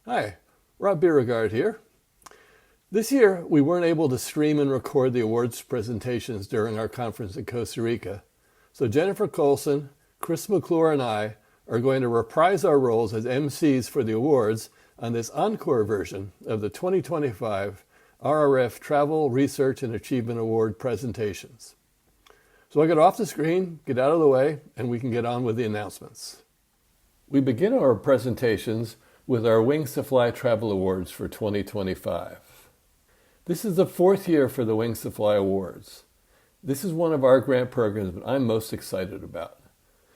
Hi, Rob Beauregard here. This year, we weren't able to stream and record the awards presentations during our conference in Costa Rica, so Jennifer Colson, Chris McClure, and I are going to reprise our roles as MCs for the awards on this encore version of the 2025 RRF Travel, Research, and Achievement Award presentations. So I'll get off the screen, get out of the way, and we can get on with the announcements. We begin our presentations with our Wings to Fly Travel Awards for 2025. This is the fourth year for the Wings to Fly Awards. This is one of our grant programs that I'm most excited about.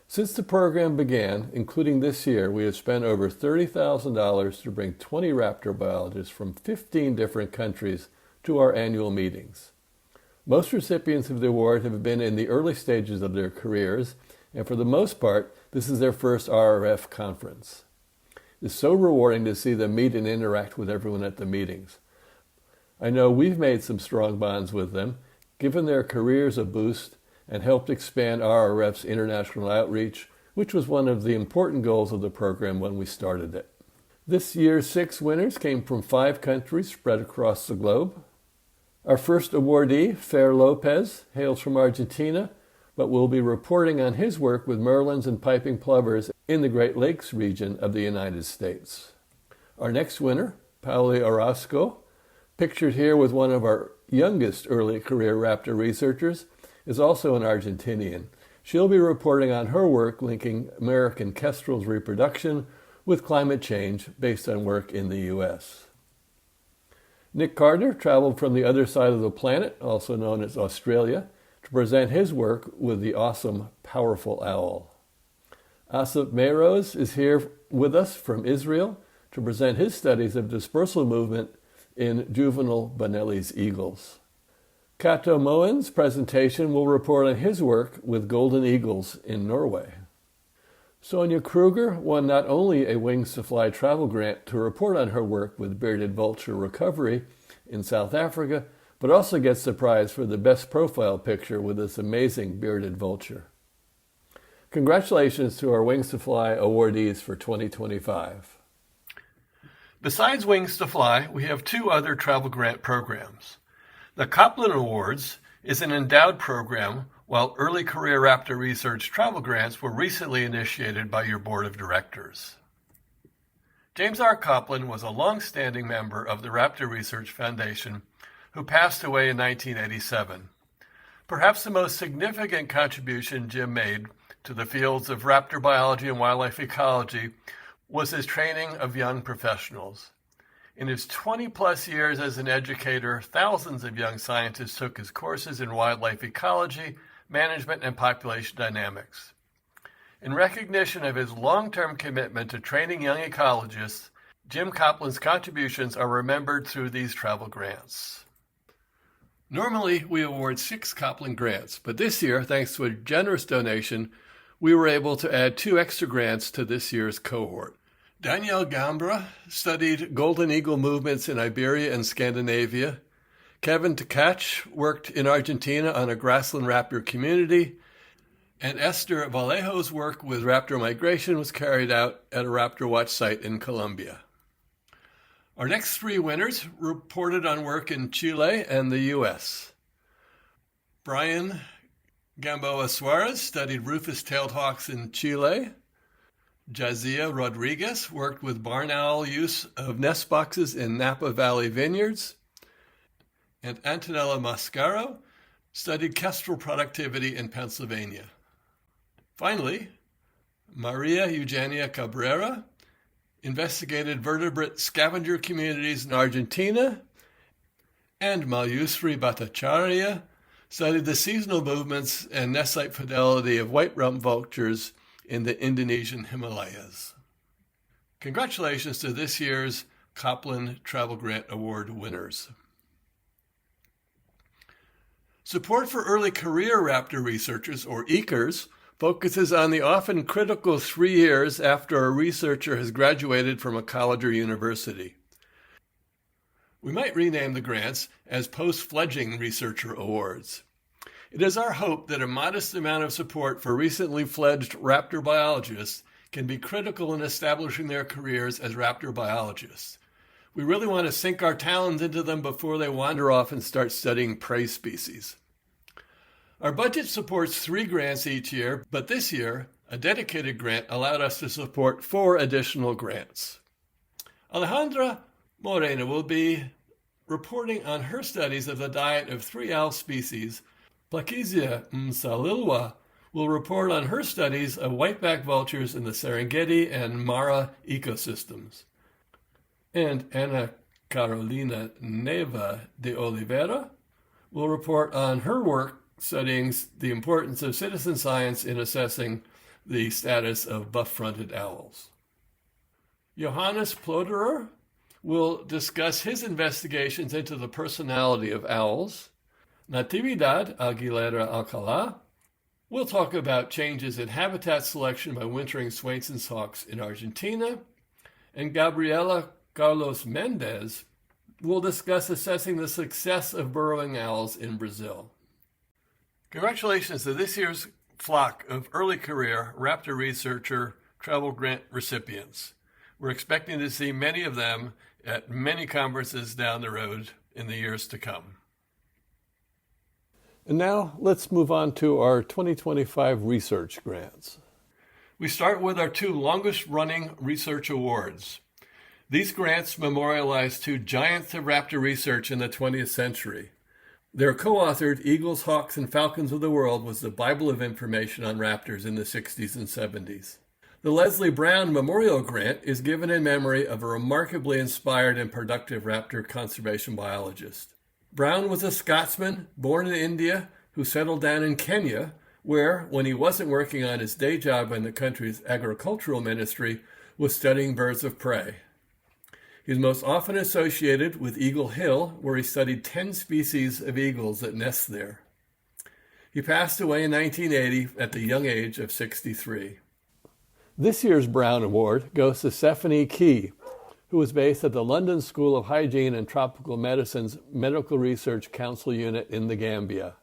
Since the program began, including this year, we have spent over $30,000 to bring 20 Raptor biologists from 15 different countries to our annual meetings. Most recipients of the award have been in the early stages of their careers, and for the most part, this is their first RRF conference. It's so rewarding to see them meet and interact with everyone at the meetings. I know we've made some strong bonds with them, given their careers a boost, and helped expand RRF's international outreach, which was one of the important goals of the program when we started it. This year's 6 winners came from 5 countries spread across the globe. Our first awardee, Fer Lopez, hails from Argentina, but will be reporting on his work with merlins and piping plovers in the Great Lakes region of the United States. Our next winner, Pauli Orozco, pictured here with one of our youngest early career Raptor researchers, is also an Argentinian. She'll be reporting on her work linking American kestrel's reproduction with climate change based on work in the U.S. Nick Carter traveled from the other side of the planet, also known as Australia, to present his work with the awesome Powerful Owl. Asif Meiroz is here with us from Israel to present his studies of dispersal movement in juvenile Bonelli's eagles. Cato Moen's presentation will report on his work with golden eagles in Norway. Sonia Kruger won not only a Wings to Fly travel grant to report on her work with bearded vulture recovery in South Africa, but also gets the prize for the best profile picture with this amazing bearded vulture. Congratulations to our Wings to Fly awardees for 2025. Besides Wings to Fly, we have 2 other travel grant programs. The Koplin Awards is an endowed program, while Early Career Raptor Research travel grants were recently initiated by your board of directors. James R. Koplin was a long-standing member of the Raptor Research Foundation who passed away in 1987. Perhaps the most significant contribution Jim made to the fields of raptor biology and wildlife ecology was his training of young professionals. In his 20-plus years as an educator, thousands of young scientists took his courses in wildlife ecology, management, and population dynamics. In recognition of his long-term commitment to training young ecologists, Jim Koplin's contributions are remembered through these travel grants. Normally, we award 6 Koplin grants, but this year, thanks to a generous donation, we were able to add 2 extra grants to this year's cohort. Danielle Gambra studied golden eagle movements in Iberia and Scandinavia. Kevin Tkach worked in Argentina on a grassland raptor community, and Esther Vallejo's work with raptor migration was carried out at a Raptor Watch site in Colombia. Our next 3 winners reported on work in Chile and the U.S. Brian Gamboa Suarez studied rufous-tailed hawks in Chile. Jazia Rodriguez worked with barn owl use of nest boxes in Napa Valley vineyards. And Antonella Mascaro studied kestrel productivity in Pennsylvania. Finally, Maria Eugenia Cabrera investigated vertebrate scavenger communities in Argentina, and Maljusri Bhattacharya studied the seasonal movements and nest site fidelity of white-rumped vultures in the Indonesian Himalayas. Congratulations to this year's Koplin Travel Grant Award winners. Support for Early Career Raptor Researchers, or ECRRs, focuses on the often critical 3 years after a researcher has graduated from a college or university. We might rename the grants as Post-Fledging Researcher Awards. It is our hope that a modest amount of support for recently fledged raptor biologists can be critical in establishing their careers as raptor biologists. We really want to sink our talons into them before they wander off and start studying prey species. Our budget supports 3 grants each year, but this year, a dedicated grant allowed us to support 4 additional grants. Alejandra Moreno will be reporting on her studies of the diet of 3 owl species. Plakezia Msalilwa will report on her studies of whiteback vultures in the Serengeti and Mara ecosystems. And Ana Carolina Neva de Oliveira will report on her work studying the importance of citizen science in assessing the status of buff-fronted owls. Johannes Ploderer will discuss his investigations into the personality of owls. Natividad Aguilera Alcalá will talk about changes in habitat selection by wintering Swainson's hawks in Argentina. And Gabriela Carlos Mendez will discuss assessing the success of burrowing owls in Brazil. Congratulations to this year's flock of early career Raptor researcher travel grant recipients. We're expecting to see many of them at many conferences down the road in the years to come. And now let's move on to our 2025 research grants. We start with our 2 longest-running research awards. These grants memorialize 2 giants of raptor research in the 20th century. Their co-authored Eagles, Hawks, and Falcons of the World was the Bible of information on raptors in the 60s and 70s. The Leslie Brown Memorial Grant is given in memory of a remarkably inspired and productive raptor conservation biologist. Brown was a Scotsman born in India who settled down in Kenya, where, when he wasn't working on his day job in the country's agricultural ministry, was studying birds of prey. He's most often associated with Eagle Hill, where he studied 10 species of eagles that nest there. He passed away in 1980 at the young age of 63. This year's Brown Award goes to Stephanie Key, who was based at the London School of Hygiene and Tropical Medicine's Medical Research Council unit in the Gambia.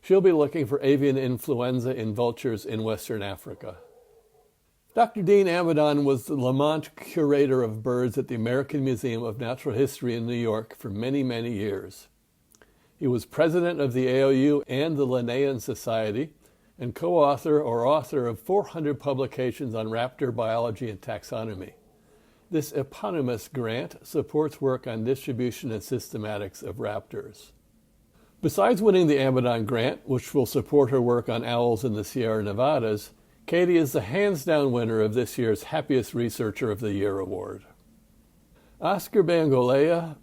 She'll be looking for avian influenza in vultures in Western Africa. Dr. Dean Avedon was the Lamont Curator of Birds at the American Museum of Natural History in New York for many, many years. He was president of the AOU and the Linnaean Society, and co-author or author of 400 publications on raptor biology and taxonomy. This eponymous grant supports work on distribution and systematics of raptors. Besides winning the Avedon grant, which will support her work on owls in the Sierra Nevadas, Cade is the hands-down winner of this year's Happiest Researcher of the Year award. Oscar Bangolea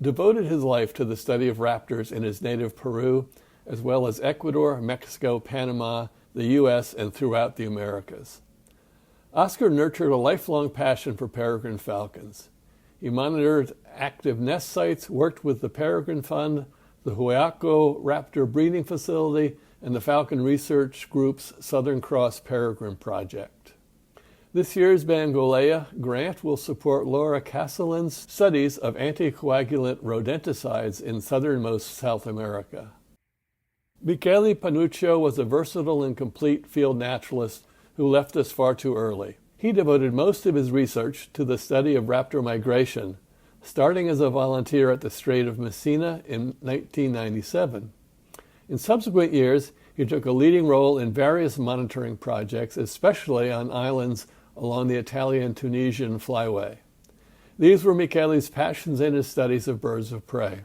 devoted his life to the study of raptors in his native Peru, as well as Ecuador, Mexico, Panama, the U.S., and throughout the Americas. Oscar nurtured a lifelong passion for peregrine falcons. He monitored active nest sites, worked with the Peregrine Fund, the Huaco Raptor Breeding Facility, and the Falcon Research Group's Southern Cross Peregrine Project. This year's Bangolea grant will support Laura Castellan's studies of anticoagulant rodenticides in southernmost South America. Michele Panuccio was a versatile and complete field naturalist who left us far too early. He devoted most of his research to the study of raptor migration, starting as a volunteer at the Strait of Messina in 1997. In subsequent years, he took a leading role in various monitoring projects, especially on islands along the Italian-Tunisian flyway. These were Michele's passions in his studies of birds of prey.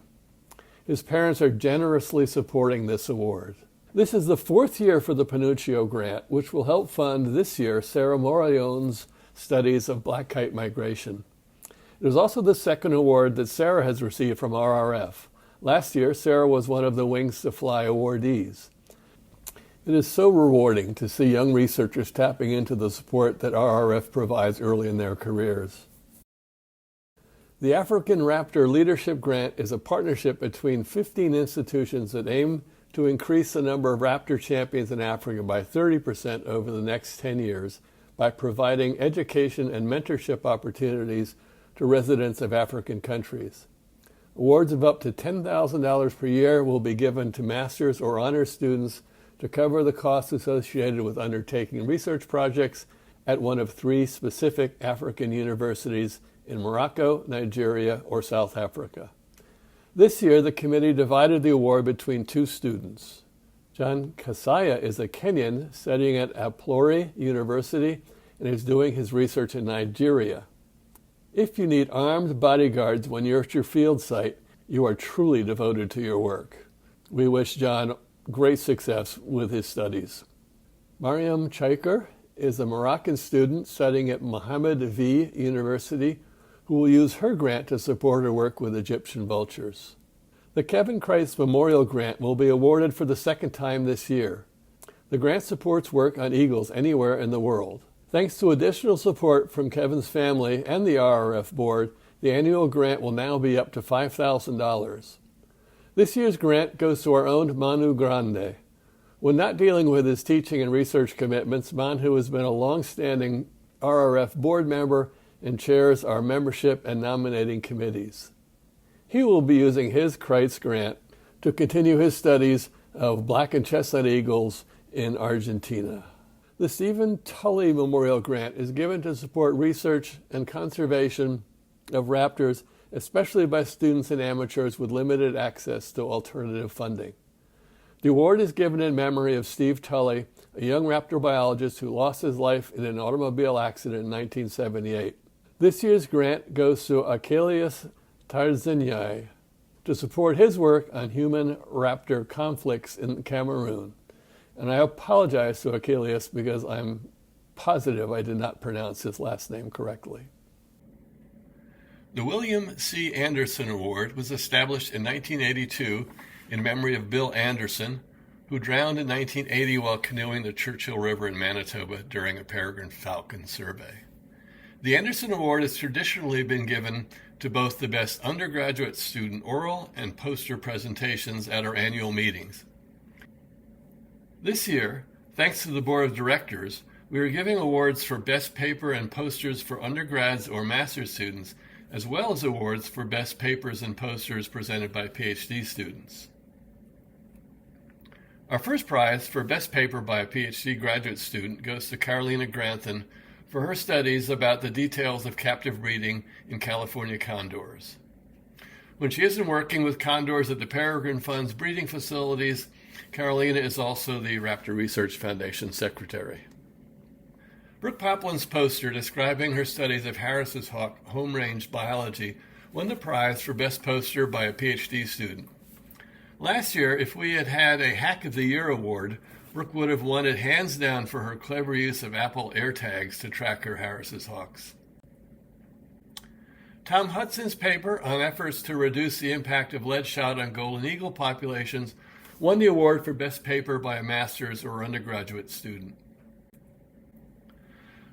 His parents are generously supporting this award. This is the 4th year for the Panuccio grant, which will help fund this year Sarah Morillon's studies of black kite migration. It is also the 2nd award that Sarah has received from RRF. Last year, Sarah was one of the Wings to Fly awardees. It is so rewarding to see young researchers tapping into the support that RRF provides early in their careers. The African Raptor Leadership Grant is a partnership between 15 institutions that aim to increase the number of raptor champions in Africa by 30% over the next 10 years by providing education and mentorship opportunities to residents of African countries. Awards of up to $10,000 per year will be given to master's or honors students to cover the costs associated with undertaking research projects at one of 3 specific African universities in Morocco, Nigeria, or South Africa. This year, the committee divided the award between 2 students. John Kasaya is a Kenyan studying at Aplori University and is doing his research in Nigeria. If you need armed bodyguards when you're at your field site, you are truly devoted to your work. We wish John great success with his studies. Mariam Chaiker is a Moroccan student studying at Mohammed V University who will use her grant to support her work with Egyptian vultures. The Kevin Christ Memorial Grant will be awarded for the 2nd time this year. The grant supports work on eagles anywhere in the world. Thanks to additional support from Kevin's family and the RRF board, the annual grant will now be up to $5,000. This year's grant goes to our own Manu Grande. When not dealing with his teaching and research commitments, Manu has been a long-standing RRF board member and chairs our membership and nominating committees. He will be using his Christ grant to continue his studies of black and chestnut eagles in Argentina. The Stephen Tully Memorial Grant is given to support research and conservation of raptors, especially by students and amateurs with limited access to alternative funding. The award is given in memory of Steve Tully, a young raptor biologist who lost his life in an automobile accident in 1978. This year's grant goes to Achilles Tarzaniai to support his work on human-raptor conflicts in Cameroon. And I apologize to Achilles because I'm positive I did not pronounce his last name correctly. The William C. Anderson Award was established in 1982 in memory of Bill Anderson, who drowned in 1980 while canoeing the Churchill River in Manitoba during a peregrine falcon survey. The Anderson Award has traditionally been given to both the best undergraduate student oral and poster presentations at our annual meetings. This year, thanks to the Board of Directors, we are giving awards for best paper and posters for undergrads or master's students, as well as awards for best papers and posters presented by PhD students. Our first prize for best paper by a PhD graduate student goes to Carolina Grantham for her studies about the details of captive breeding in California condors. When she isn't working with condors at the Peregrine Fund's breeding facilities, Carolina is also the Raptor Research Foundation secretary. Brooke Poplin's poster describing her studies of Harris's hawk home range biology won the prize for best poster by a PhD student. Last year, if we had had a Hack of the Year award, Brooke would have won it hands down for her clever use of Apple AirTags to track her Harris's hawks. Tom Hudson's paper on efforts to reduce the impact of lead shot on golden eagle populations won the award for best paper by a master's or undergraduate student.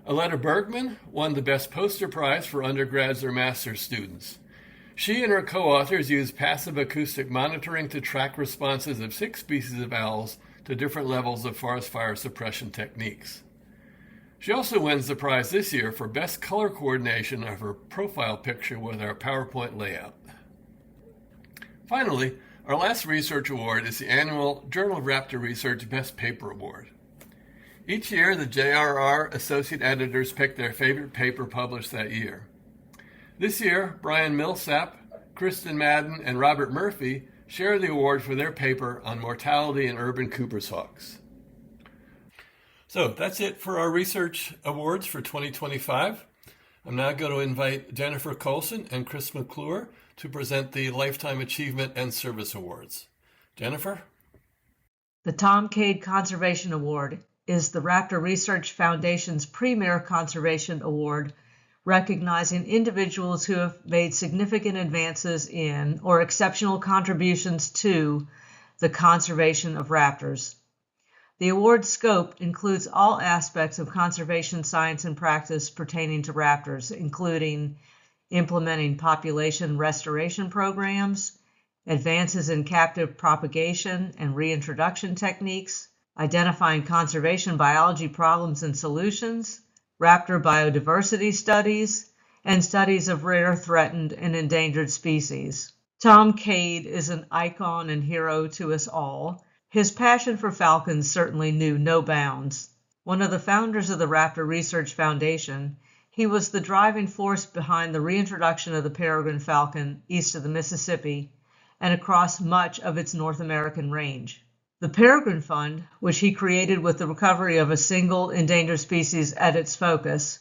Aletta Bergman won the best poster prize for undergrads or master's students. She and her co-authors used passive acoustic monitoring to track responses of 6 species of owls to different levels of forest fire suppression techniques. She also wins the prize this year for best color coordination of her profile picture with our PowerPoint layout. Finally, our last research award is the annual Journal of Raptor Research Best Paper Award. Each year, the JRR associate editors pick their favorite paper published that year. This year, Brian Millsap, Kristen Madden, and Robert Murphy share the award for their paper on mortality in urban Cooper's hawks. So that's it for our research awards for 2025. I'm now going to invite Jennifer Colson and Chris McClure to present the Lifetime Achievement and Service Awards. Jennifer? The Tom Cade Conservation Award is the Raptor Research Foundation's premier conservation award, recognizing individuals who have made significant advances in or exceptional contributions to the conservation of raptors. The award's scope includes all aspects of conservation science and practice pertaining to raptors, including implementing population restoration programs, advances in captive propagation and reintroduction techniques, identifying conservation biology problems and solutions, raptor biodiversity studies, and studies of rare, threatened, and endangered species. Tom Cade is an icon and hero to us all. His passion for falcons certainly knew no bounds. One of the founders of the Raptor Research Foundation, he was the driving force behind the reintroduction of the peregrine falcon east of the Mississippi and across much of its North American range. The Peregrine Fund, which he created with the recovery of a single endangered species at its focus,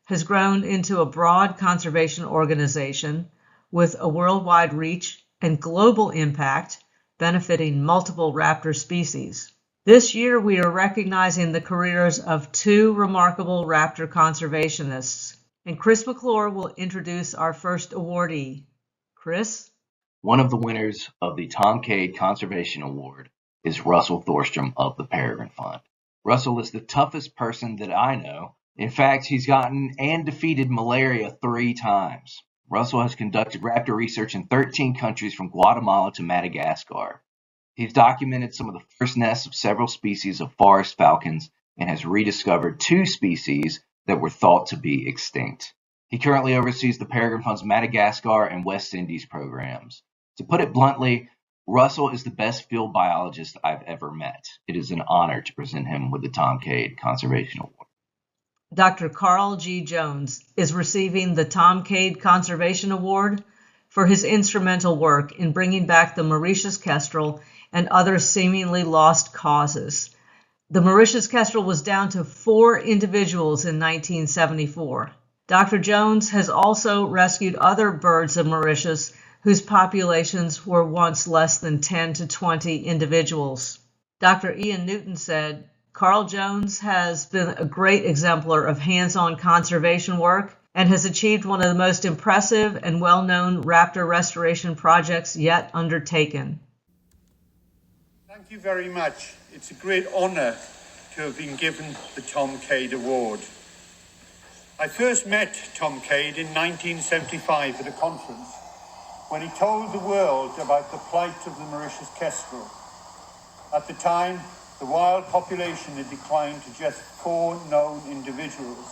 has grown into a broad conservation organization with a worldwide reach and global impact benefiting multiple raptor species. This year, we are recognizing the careers of two remarkable raptor conservationists, and Chris McClure will introduce our first awardee. Chris? One of the winners of the Tom Cade Conservation Award is Russell Thorstrom of the Peregrine Fund. Russell is the toughest person that I know. In fact, he's gotten and defeated malaria 3 times. Russell has conducted raptor research in 13 countries from Guatemala to Madagascar. He's documented some of the first nests of several species of forest falcons and has rediscovered 2 species that were thought to be extinct. He currently oversees the Peregrine Fund's Madagascar and West Indies programs. To put it bluntly, Russell is the best field biologist I've ever met. It is an honor to present him with the Tom Cade Conservation Award. Dr. Carl G. Jones is receiving the Tom Cade Conservation Award for his instrumental work in bringing back the Mauritius kestrel and other seemingly lost causes. The Mauritius kestrel was down to 4 individuals in 1974. Dr. Jones has also rescued other birds of Mauritius whose populations were once less than 10 to 20 individuals. Dr. Ian Newton said, Carl Jones has been a great exemplar of hands-on conservation work and has achieved one of the most impressive and well-known raptor restoration projects yet undertaken. Thank you very much. It's a great honor to have been given the Tom Cade Award. I first met Tom Cade in 1975 at a conference when he told the world about the plight of the Mauritius kestrel. At the time, the wild population had declined to just 4 known individuals,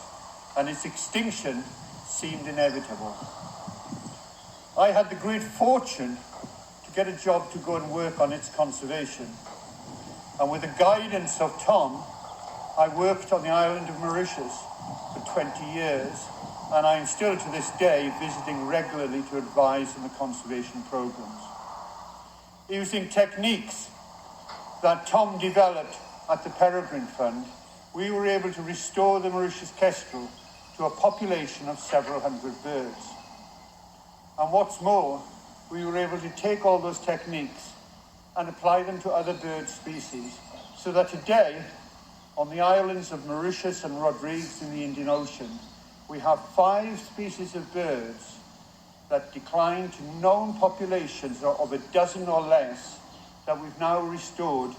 and its extinction seemed inevitable. I had the great fortune to get a job to go and work on its conservation. And with the guidance of Tom, I worked on the island of Mauritius for 20 years, and I am still to this day visiting regularly to advise on the conservation programs. Using techniques that Tom developed at the Peregrine Fund, we were able to restore the Mauritius kestrel to a population of several hundred birds. And what's more, we were able to take all those techniques and apply them to other bird species, so that today, on the islands of Mauritius and Rodrigues in the Indian Ocean, we have 5 species of birds that decline to known populations of a dozen or less that we've now restored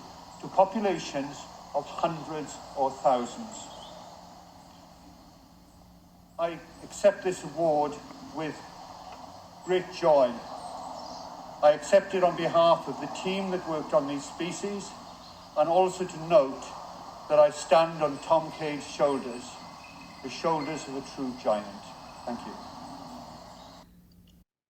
to populations of hundreds or thousands. I accept this award with great joy. I accept it on behalf of the team that worked on these species, and also to note that I stand on Tom Cade's shoulders, the shoulders of a true giant. Thank you.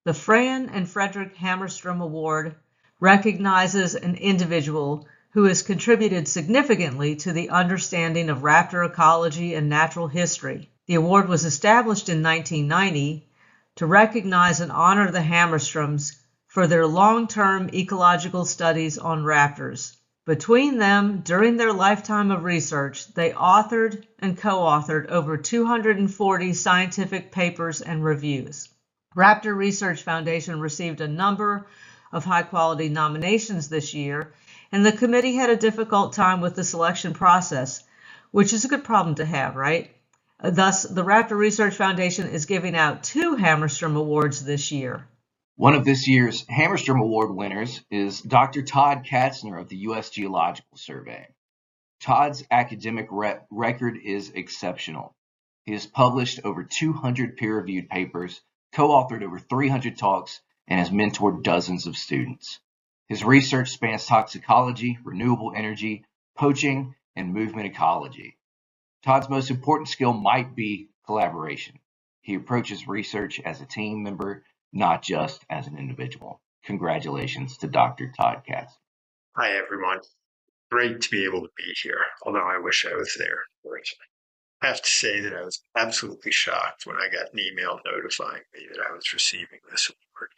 The Fran and Frederick Hamerstrom Award recognizes an individual who has contributed significantly to the understanding of raptor ecology and natural history. The award was established in 1990 to recognize and honor the Hamerstroms for their long-term ecological studies on raptors. Between them, during their lifetime of research, they authored and co-authored over 240 scientific papers and reviews. Raptor Research Foundation received a number of high-quality nominations this year, and the committee had a difficult time with the selection process, which is a good problem to have, right? Thus, the Raptor Research Foundation is giving out 2 Hamerstrom Awards this year. One of this year's Hamerstrom Award winners is Dr. Todd Katzner of the U.S. Geological Survey. Todd's academic record is exceptional. He has published over 200 peer-reviewed papers, co-authored over 300 talks, and has mentored dozens of students. His research spans toxicology, renewable energy, poaching, and movement ecology. Todd's most important skill might be collaboration. He approaches research as a team member, not just as an individual. Congratulations to Dr. Todd Katz. Hi, everyone. great to be able to be here, although I wish I was there. I have to say that I was absolutely shocked when I got an email notifying me that I was receiving this award.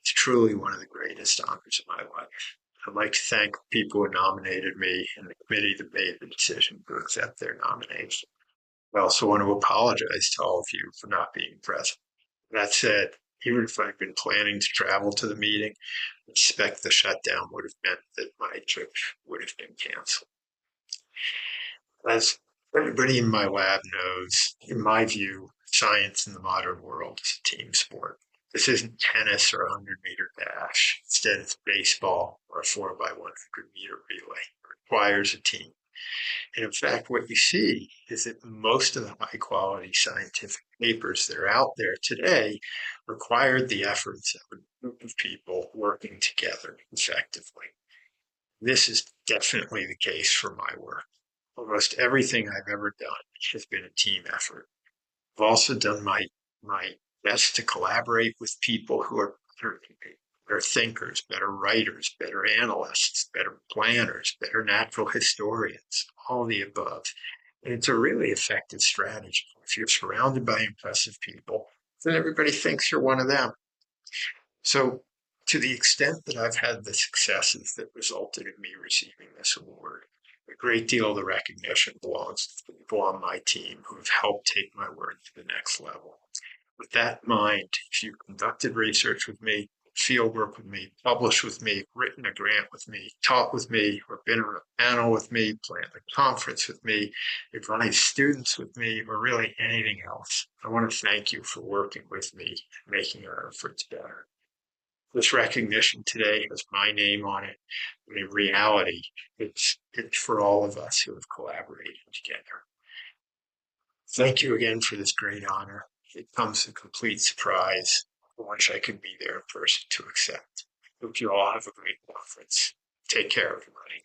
It's truly one of the greatest honors of my life. I'd like to thank the people who nominated me and the committee that made the decision to accept their nomination. I also want to apologize to all of you for not being present. That said, even if I'd been planning to travel to the meeting, I suspect the shutdown would have meant that my trip would have been canceled. As everybody in my lab knows, in my view, science in the modern world is a team sport. This isn't tennis or a 100-meter dash. Instead, it's baseball or a 4x100-meter relay. It requires a team. And in fact, what you see is that most of the high-quality scientific papers that are out there today required the efforts of a group of people working together effectively. This is definitely the case for my work. Almost everything I've ever done has been a team effort. I've also done my best to collaborate with people who are better thinkers, better writers, better analysts, better planners, better natural historians, all the above. And it's a really effective strategy. If you're surrounded by impressive people, then everybody thinks you're one of them. So to the extent that I've had the successes that resulted in me receiving this award, a great deal of the recognition belongs to the people on my team who have helped take my work to the next level. With that in mind, if you conducted research with me, field work with me, published with me, written a grant with me, taught with me, or been on a panel with me, planned a conference with me, advised students with me, or really anything else, I want to thank you for working with me and making our efforts better. This recognition today has my name on it, but in reality, it's for all of us who have collaborated together. Thank you again for this great honor. It comes a complete surprise. I wish I could be there in person to accept. Hope you all have a great conference. Take care, everybody.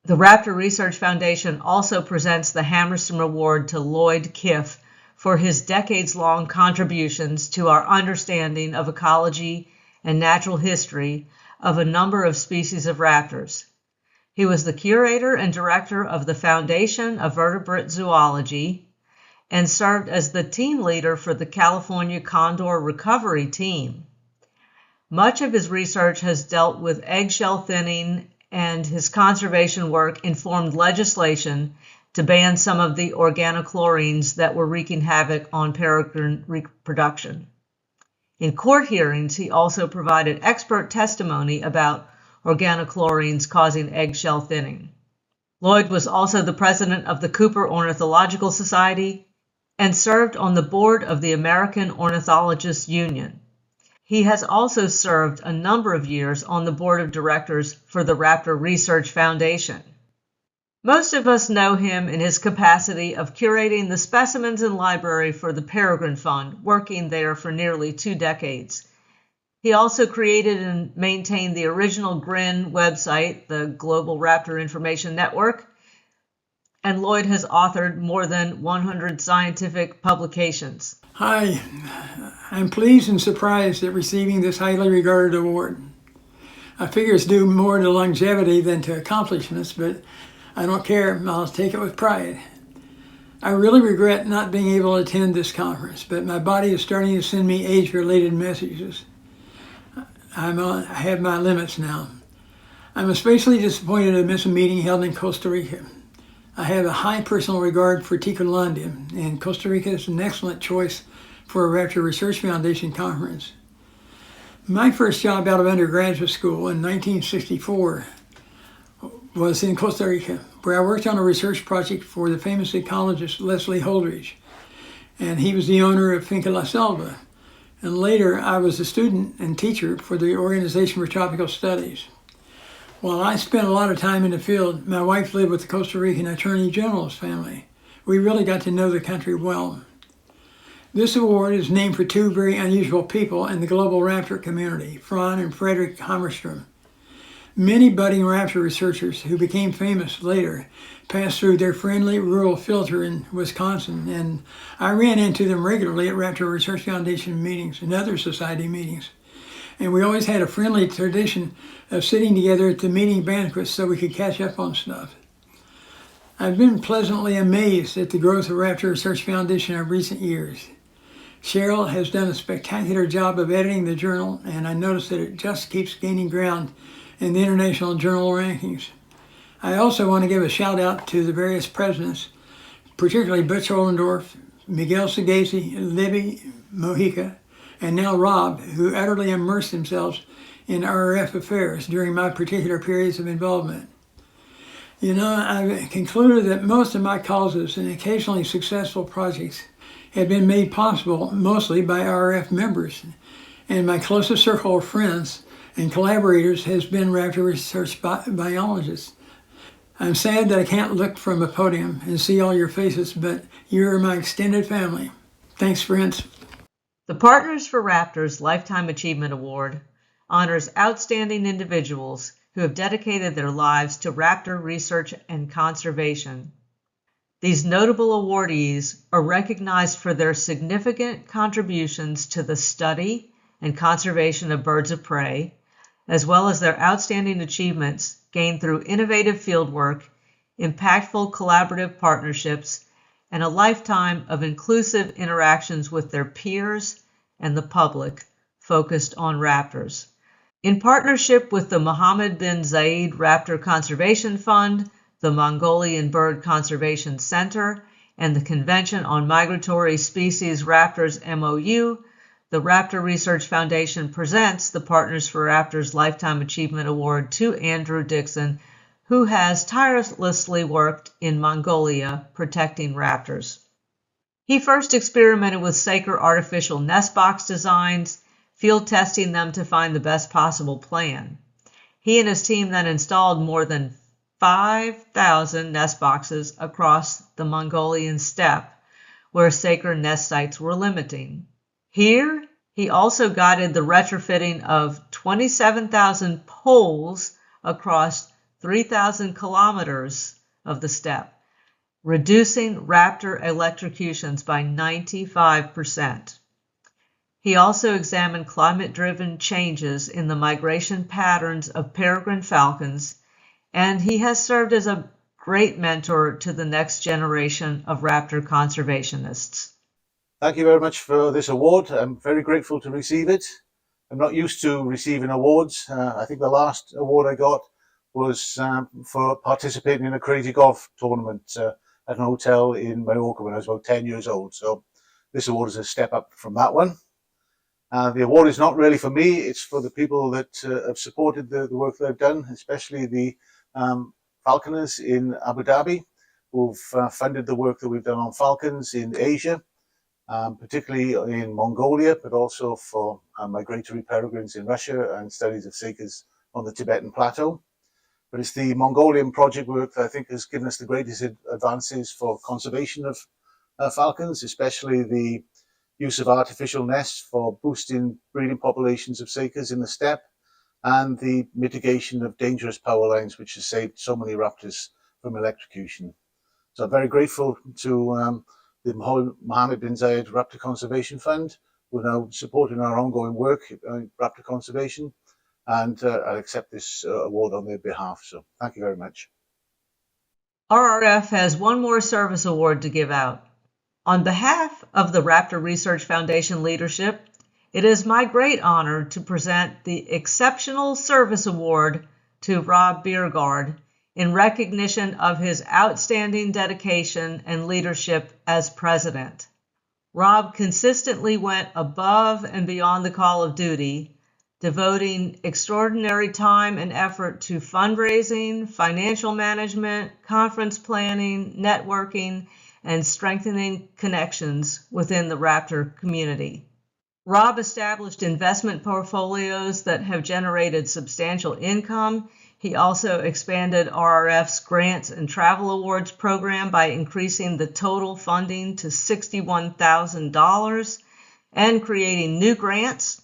The Raptor Research Foundation also presents the Hamerstrom Award to Lloyd Kiff for his decades-long contributions to our understanding of ecology and natural history of a number of species of raptors. He was the curator and director of the Foundation of Vertebrate Zoology and served as the team leader for the California Condor Recovery Team. Much of his research has dealt with eggshell thinning, and his conservation work informed legislation to ban some of the organochlorines that were wreaking havoc on peregrine reproduction. In court hearings, he also provided expert testimony about organochlorines causing eggshell thinning. Lloyd was also the president of the Cooper Ornithological Society and served on the board of the American Ornithologists Union. He has also served a number of years on the board of directors for the Raptor Research Foundation. Most of us know him in his capacity of curating the specimens and library for the Peregrine Fund, working there for nearly 2 decades. He also created and maintained the original GRIN website, the Global Raptor Information Network, and Lloyd has authored more than 100 scientific publications. Hi, I'm pleased and surprised at receiving this highly regarded award. I figure it's due more to longevity than to accomplishments, but I don't care. I'll take it with pride. I really regret not being able to attend this conference, but my body is starting to send me age-related messages. I have my limits now. I'm especially disappointed to miss a meeting held in Costa Rica. I have a high personal regard for Ticolandia, and Costa Rica is an excellent choice for a Raptor Research Foundation conference. My first job out of undergraduate school in 1964 was in Costa Rica, where I worked on a research project for the famous ecologist Leslie Holdridge, and he was the owner of Finca La Selva. And later, I was a student and teacher for the Organization for Tropical Studies. While I spent a lot of time in the field, my wife lived with the Costa Rican Attorney General's family. We really got to know the country well. This award is named for 2 very unusual people in the global raptor community, Fran and Frederick Hamerstrom. Many budding raptor researchers who became famous later passed through their friendly rural filter in Wisconsin, and I ran into them regularly at Raptor Research Foundation meetings and other society meetings. and we always had a friendly tradition of sitting together at the meeting banquets so we could catch up on stuff. I've been pleasantly amazed at the growth of Raptor Research Foundation in recent years. Cheryl has done a spectacular job of editing the journal, and I noticed that it just keeps gaining ground in the international journal rankings. I also want to give a shout out to the various presidents, particularly Butch Ollendorf, Miguel Sagasi, Libby Mojica, and now Rob, who utterly immersed themselves in RRF affairs during my particular periods of involvement. You know, I've concluded that most of my causes and occasionally successful projects have been made possible mostly by RRF members, and my closest circle of friends and collaborators has been Raptor research biologists. I'm sad that I can't look from a podium and see all your faces, but you're my extended family. Thanks, friends. The Partners for Raptors Lifetime Achievement Award honors outstanding individuals who have dedicated their lives to raptor research and conservation. These notable awardees are recognized for their significant contributions to the study and conservation of birds of prey, as well as their outstanding achievements gained through innovative fieldwork, impactful collaborative partnerships, and a lifetime of inclusive interactions with their peers and the public focused on raptors. In partnership with the Mohammed bin Zayed Raptor Conservation Fund, the Mongolian Bird Conservation Center, and the Convention on Migratory Species Raptors MOU, the Raptor Research Foundation presents the Partners for Raptors Lifetime Achievement Award to Andrew Dixon, who has tirelessly worked in Mongolia protecting raptors. He first experimented with Saker artificial nest box designs, field testing them to find the best possible plan. He and his team then installed more than 5,000 nest boxes across the Mongolian steppe, where Saker nest sites were limiting. Here, he also guided the retrofitting of 27,000 poles across 3,000 kilometers of the steppe, reducing raptor electrocutions by 95%. He also examined climate-driven changes in the migration patterns of peregrine falcons, and he has served as a great mentor to the next generation of raptor conservationists. Thank you very much for this award. I'm very grateful to receive it. I'm not used to receiving awards. I think the last award I got was for participating in a crazy golf tournament at an hotel in Mallorca when I was about 10 years old. So this award is a step up from that one. The award is not really for me. It's for the people that have supported the work that I've done, especially the falconers in Abu Dhabi, who've funded the work that we've done on falcons in Asia. Particularly in Mongolia, but also for migratory peregrines in Russia and studies of sakers on the Tibetan plateau. But it's the Mongolian project work that I think has given us the greatest advances for conservation of falcons, especially the use of artificial nests for boosting breeding populations of sakers in the steppe, and the mitigation of dangerous power lines, which has saved so many raptors from electrocution. So I'm very grateful to the Mohammed bin Zayed Raptor Conservation Fund, who are now supporting our ongoing work in raptor conservation, and I accept this award on their behalf. So thank you very much. RRF has one more service award to give out. On behalf of the Raptor Research Foundation leadership, it is my great honor to present the Exceptional Service Award to Rob Biergaard in recognition of his outstanding dedication and leadership as president. Rob consistently went above and beyond the call of duty, devoting extraordinary time and effort to fundraising, financial management, conference planning, networking, and strengthening connections within the Raptor community. Rob established investment portfolios that have generated substantial income. He also expanded RRF's Grants and Travel Awards program by increasing the total funding to $61,000 and creating new grants.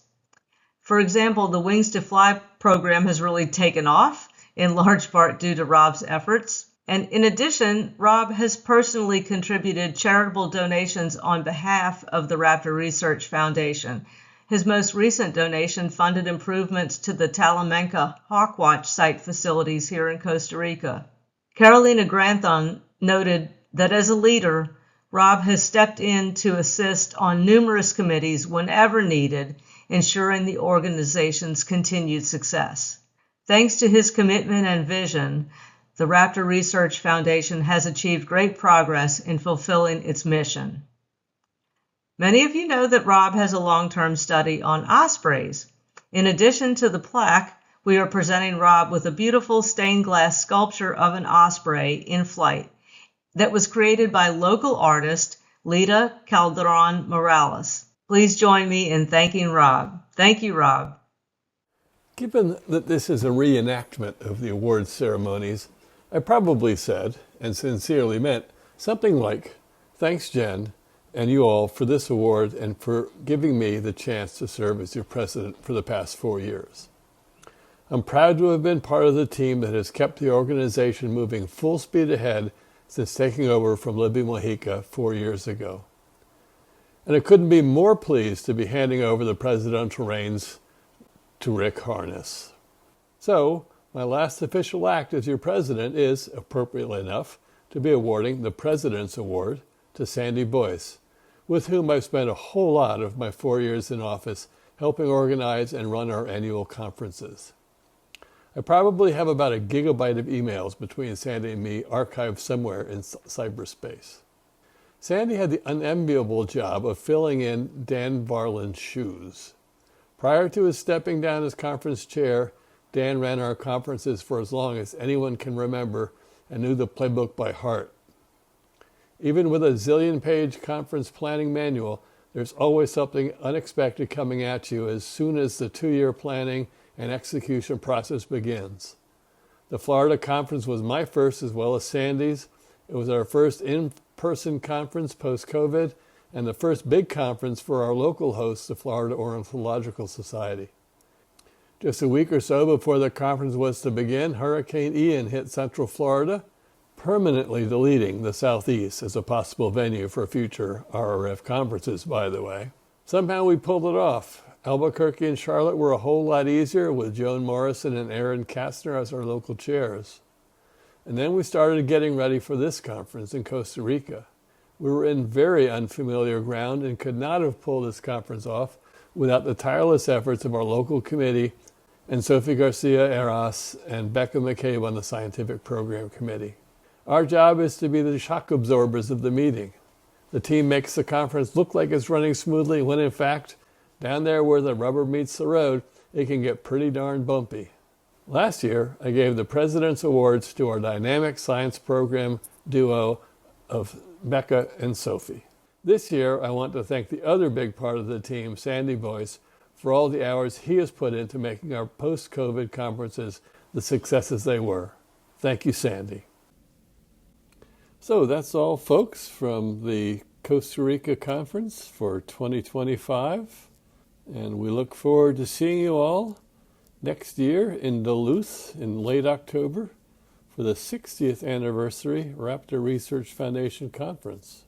For example, the Wings to Fly program has really taken off, in large part due to Rob's efforts. And in addition, Rob has personally contributed charitable donations on behalf of the Raptor Research Foundation, His most recent donation funded improvements to the Talamanca Hawkwatch site facilities here in Costa Rica. Carolina Grantham noted that as a leader, Rob has stepped in to assist on numerous committees whenever needed, ensuring the organization's continued success. Thanks to his commitment and vision, the Raptor Research Foundation has achieved great progress in fulfilling its mission. Many of you know that Rob has a long-term study on ospreys. In addition to the plaque, we are presenting Rob with a beautiful stained glass sculpture of an osprey in flight that was created by local artist Lita Calderon Morales. Please join me in thanking Rob. Thank you, Rob. Given that this is a reenactment of the awards ceremonies, I probably said, and sincerely meant, something like, "Thanks, Jen, and you all for this award and for giving me the chance to serve as your president for the past 4 years. I'm proud to have been part of the team that has kept the organization moving full speed ahead since taking over from Libby Mojica 4 years ago. And I couldn't be more pleased to be handing over the presidential reins to Rick Harness. So, my last official act as your president is, appropriately enough, to be awarding the President's Award to Sandy Boyce, with whom I've spent a whole lot of my 4 years in office helping organize and run our annual conferences. I probably have about a gigabyte of emails between Sandy and me archived somewhere in cyberspace. Sandy had the unenviable job of filling in Dan Varlin's shoes. Prior to his stepping down as conference chair, Dan ran our conferences for as long as anyone can remember and knew the playbook by heart. Even with a zillion-page conference planning manual, there's always something unexpected coming at you as soon as the 2-year planning and execution process begins. The Florida conference was my first as well as Sandy's. It was our first in-person conference post-COVID and the first big conference for our local host, the Florida Ornithological Society. Just a week or so before the conference was to begin, Hurricane Ian hit Central Florida, permanently deleting the Southeast as a possible venue for future RRF conferences, by the way. Somehow we pulled it off. Albuquerque and Charlotte were a whole lot easier with Joan Morrison and Aaron Kastner as our local chairs. And then we started getting ready for this conference in Costa Rica. We were in very unfamiliar ground and could not have pulled this conference off without the tireless efforts of our local committee and Sophie Garcia Eras and Becca McCabe on the Scientific Program Committee. Our job is to be the shock absorbers of the meeting. The team makes the conference look like it's running smoothly when in fact, down there where the rubber meets the road, it can get pretty darn bumpy. Last year, I gave the President's Awards to our dynamic science program duo of Becca and Sophie. This year, I want to thank the other big part of the team, Sandy Boyce, for all the hours he has put into making our post-COVID conferences the successes they were. Thank you, Sandy. So that's all, folks, from the Costa Rica conference for 2025. And we look forward to seeing you all next year in Duluth in late October for the 60th anniversary Raptor Research Foundation Conference.